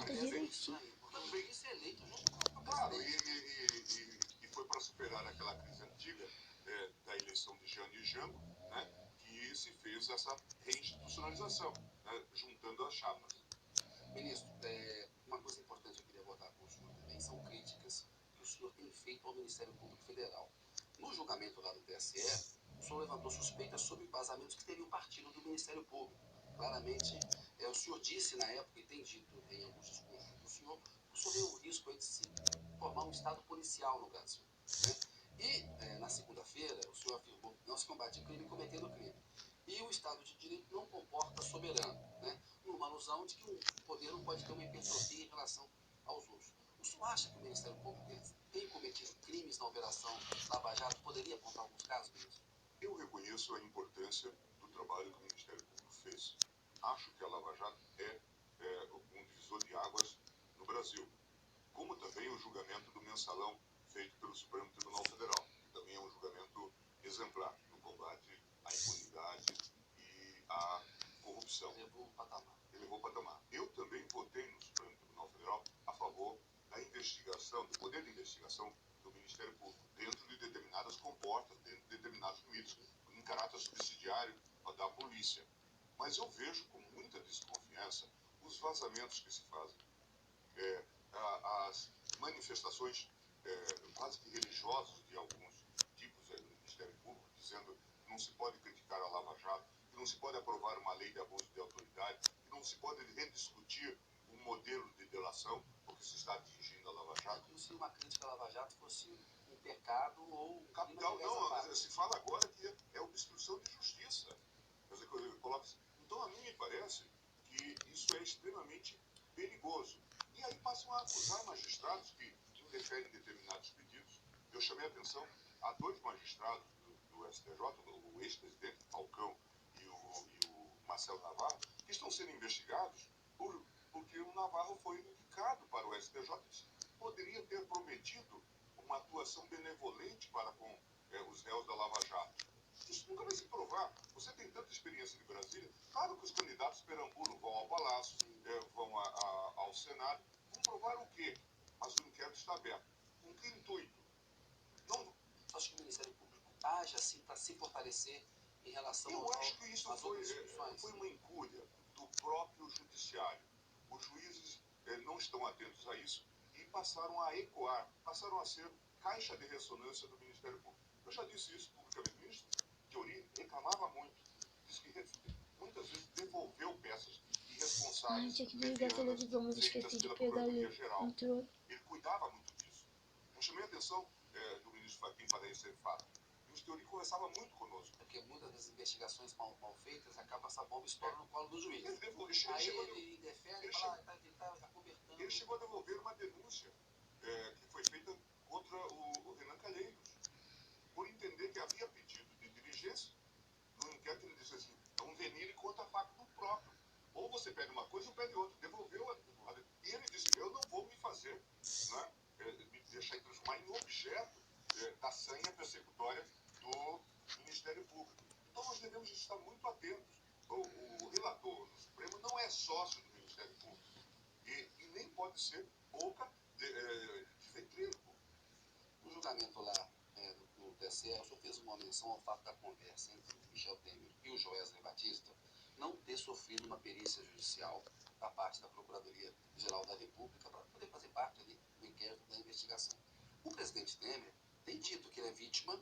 Aperta direitinho. Porque o juiz é eleito junto com o Claro, presidente. e foi para superar aquela crise antiga da eleição de Jânio e Jango, né, que se fez essa reinstitucionalização, né, juntando as chapas. Ministro, uma coisa importante que eu queria abordar com o senhor também são críticas que o senhor tem feito ao Ministério Público Federal. No julgamento lá do TSE, o senhor levantou suspeitas sobre vazamentos que teriam partido do Ministério Público. Claramente, o senhor disse na época, e tem dito em alguns discursos do senhor, que o senhor vê o risco aí de se formar um Estado policial no Brasil. Né? E, na segunda-feira, o senhor afirmou que não se combate crime cometendo crime. E o Estado de Direito não comporta soberano, né? Numa alusão de que o poder não pode ter uma hipertrofia em relação aos outros. O senhor acha que o Ministério Público tem cometido crimes na Operação Lava Jato? Poderia apontar alguns casos, ministro? Eu reconheço a importância do trabalho que o Ministério Público fez. Acho que a Lava Jato é um divisor de águas no Brasil. Como também o julgamento do mensalão feito pelo Supremo Tribunal Federal, que também é um julgamento exemplar no combate à impunidade e à corrupção. Elevou o patamar. Elevou o patamar. Eu também votei no Supremo Tribunal Federal a favor da investigação, do poder de investigação do Ministério Público, dentro de determinadas comportas, dentro de determinados limites, em caráter subsidiário da polícia. Mas eu vejo com muita desconfiança os vazamentos que se fazem. As manifestações quase que religiosas de alguns tipos do Ministério Público, dizendo que não se pode criticar a Lava Jato, que não se pode aprovar uma lei de abuso de autoridade, que não se pode rediscutir um modelo de delação, porque se está atingindo a Lava Jato. Como se uma crítica à Lava Jato fosse um pecado ou um capital. Não, se fala agora que é obstrução de justiça. Então, a mim me parece que isso é extremamente perigoso. E aí passam a acusar magistrados que indeferem determinados pedidos. Eu chamei a atenção a dois magistrados do STJ, o ex-presidente Falcão e o Marcelo Navarro, que estão sendo investigados porque o Navarro foi indicado para o STJ e poderia ter prometido uma atuação benevolente para com os réus da Lava Jato. Isso nunca vai se provar. Você tem tanta experiência de Brasília. Claro que os candidatos perambulam, vão ao Palácio, vão ao Senado. Vão provar o quê? Mas o inquérito está aberto. Com que intuito? Não. Acho que o Ministério Público age assim para se fortalecer em relação Eu acho que isso foi uma incúria do próprio judiciário. Os juízes não estão atentos a isso e passaram a ecoar, passaram a ser caixa de ressonância do Ministério Público. Eu já disse isso publicamente. O ministro Teori reclamava muito. Disse que muitas vezes devolveu peças irresponsáveis. Tinha que desligar a televisão, mas esqueci de pegar ali. Entrou. Ele cuidava muito disso. Eu chamei a atenção do ministro Fachin para esse fato. O ministro Teori conversava muito conosco. Porque muitas das investigações mal feitas acaba essa bomba estoura no colo do juiz. Ele chegou a devolver uma denúncia que foi feita contra o Renan Calheiros, por entender que havia pedido de diligência. No inquérito ele disse assim, é um venire contra facto próprio. Ou você pede uma coisa ou pede outra. Devolveu e ele disse, eu não vou me fazer, né, me deixar transformar em objeto da sanha persecutória do Ministério Público. Então nós devemos estar muito atentos. O relator do Supremo não é sócio do Ministério Público e nem pode ser boca de ventríloco. O julgamento lá no TSE, o senhor fez uma menção ao fato da conversa entre o Michel Temer e o Joesley Batista não ter sofrido uma perícia judicial da parte da Procuradoria-Geral da República para poder fazer parte ali do inquérito da investigação. O presidente Temer tem dito que ele é vítima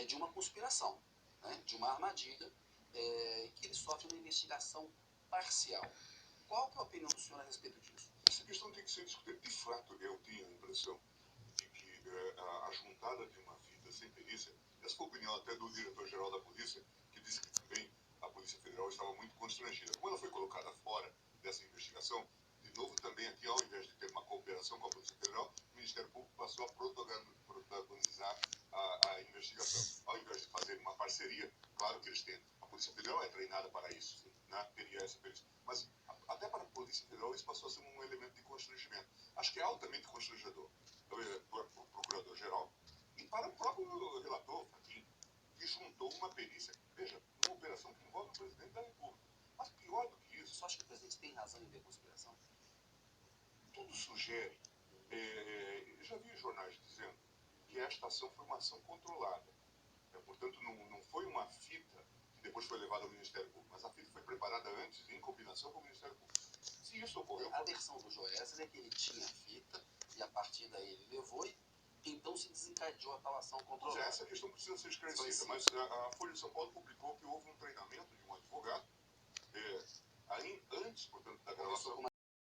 de uma conspiração, né, de uma armadilha, que ele sofre uma investigação parcial. Qual que é a opinião do senhor a respeito disso? Essa questão tem que ser discutida. De fato, eu tenho a impressão de que a juntada de uma fita sem perícia, essa foi a opinião até do diretor-geral da polícia, que disse que também a Polícia Federal estava muito constrangida. Como ela foi colocada fora dessa investigação, de novo também aqui, ao invés de ter uma cooperação com a Polícia Federal, o Ministério Público passou a protagonizar a investigação. Ao invés de fazer uma parceria, claro que eles têm. A Polícia Federal é treinada para isso, né? Teria essa perícia. Mas até para a Polícia Federal isso passou a ser um elemento de constrangimento. Acho que é altamente constrangedor para o Procurador-Geral e para o próprio relator, Fachin, que juntou uma perícia, veja, uma operação que envolve o presidente da República. Mas pior do que isso... Você acha que o presidente tem razão em ver conspiração? tudo sugere, eu já vi jornais dizendo que esta ação foi uma ação controlada. Portanto, não foi uma fita que depois foi levada ao Ministério Público, mas a fita foi preparada antes em combinação com o Ministério Público. Se isso ocorreu... A versão do Joesley é que ele tinha fita e a partir daí ele levou e então se desencadeou a tal ação controlada. Essa questão precisa ser esclarecida, mas a Folha de São Paulo publicou que houve um treinamento de um advogado, antes, portanto, da gravação.